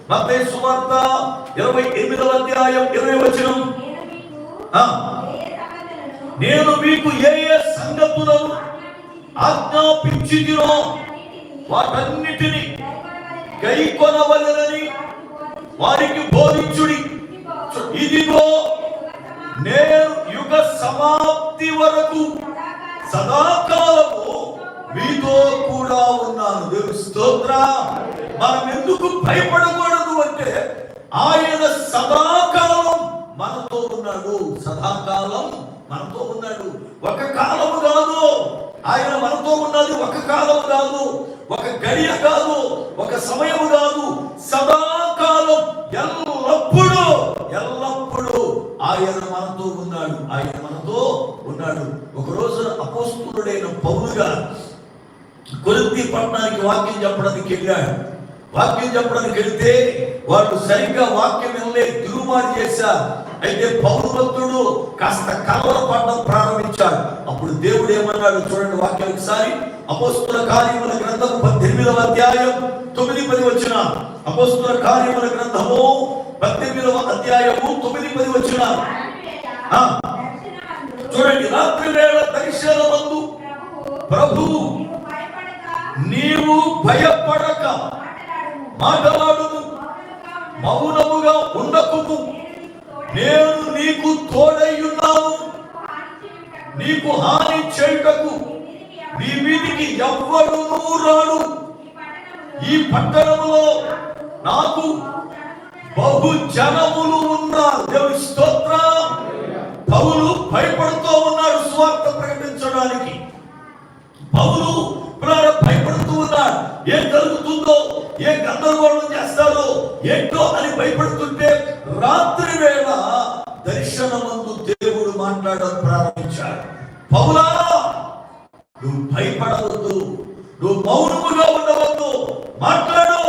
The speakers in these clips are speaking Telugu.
మత్తయి సువార్త 28వ అధ్యాయం 20వ వచనం. నేను మీకు ఏ ఏ సంగతులను ఆజ్ఞాపించితినో వాటన్నిటిని గైకొనవలెనని వారికి బోధించుడి. ఇదిగో నేను యుగ సమాప్తి వరకు సదాకాలము మీతో కూడా ఉన్నాను. దేవుని స్తోత్రం. మనం ఎందుకు భయపడకూడదు అంటే ఆయన సదాకాలం మనతో ఉన్నాడు. సదాకాలం మనతో ఉన్నాడు. ఒక కాలము కాదు, ఆయన మనతో ఉన్నది ఒక కాలం కాదు, ఒక గడియ కాదు, ఒక సమయము కాదు, సదాకాలం ఎల్లప్పుడూ ఎల్లప్పుడూ ఆయన మనతో ఉన్నాడు. ఆయన మనతో ఉన్నాడు. ఒక రోజు అపోస్తలుడైన పౌలు గారు కొరింథీ పట్టణానికి వాక్యం చెప్పడానికి వెళ్ళాడు. వాక్యం చెప్పడానికి వెళ్తే వాళ్ళు సరిగ్గా వాక్యం వెళ్ళే తిరుగుబాటు చేశారు. అయితే పౌలు భక్తుడు కాస్త కలవరపడడం ప్రారంభించాడు. అప్పుడు దేవుడు ఏమన్నాడు చూడండి వాక్యం ఒకసారి. అపోస్తలుల కార్యముల గ్రంథము 18వ అధ్యాయం 9-10 వచనాలు. అపోస్తలుల కార్యముల గ్రంథము 18వ అధ్యాయము 9-10 వచనాలు. చూడండి. రాత్రి వేళ దర్శనమందు ప్రభువు నీవు భయపడక మాటలాడుము, మౌనముగా ఉండకుము, నేను నీకు తోడయ్యున్నాను, నీకు హాని చేయుటకు నీ మీదికి ఎవ్వడునూ రాడు. ఈ పట్టణములో నాకు బహు జనములు ఉన్నారు. దేవుని స్తోత్రం. పౌలు భయపడుతూ ఉన్నాడు సువార్త ప్రకటించడానికి. పౌలు భయపడుతూ ఉన్నాడు. ఏం జరుగుతుందో, ఏ గందరగోళం చేస్తారో ఏంటో అని భయపడుతుంటే రాత్రి వేళ దర్శనమందు దేవుడు మాట్లాడడం ప్రారంభించాడు. పౌలా, నువ్వు భయపడవద్దు, నువ్వు మౌనముగా ఉండవద్దు, మాట్లాడు.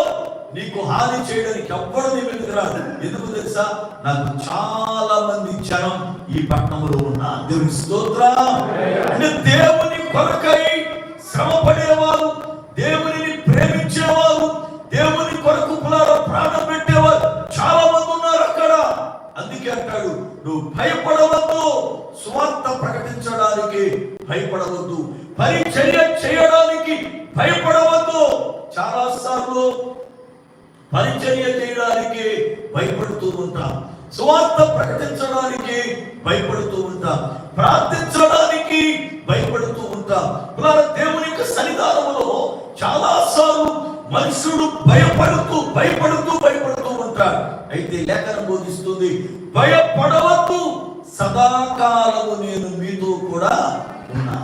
నీకు హాని చేయడానికి ఎవ్వడు నీ మీదకి రాదు. ఎందుకు తెలుసా? నాకు చాలా మంది జనం ఈ పట్టణంలో ఉన్నారు. దేవుని స్తోత్రం. అంటే దేవుని కొరకై శ్రమపడేవారు, దేవునిని ప్రేమించేవారు, దేవుని కొరకు ప్రాణం పెట్టేవారు చాలా మంది ఉన్నారు అక్కడ. అందుకే అంటాడు, నువ్వు భయపడవద్దు, సువార్త ప్రకటించడానికి భయపడవద్దు, పరిచర్య చేయడానికి భయపడవద్దు. చాలా సార్లు పరిచర్య చేయడానికి భయపడుతూ ఉంటాం, సువార్త ప్రకటించడానికి భయపడుతూ ఉంటాం, ప్రార్థించడానికి భయపడుతూ ఉంటాం. దేవుని యొక్క సన్నిధానంలో చాలా సార్లు మనుషుడు భయపడుతూ ఉంటాడు. అయితే లేఖనం బోధిస్తుంది, భయపడవద్దు, సదాకాలము నేను మీతో కూడా ఉన్నా.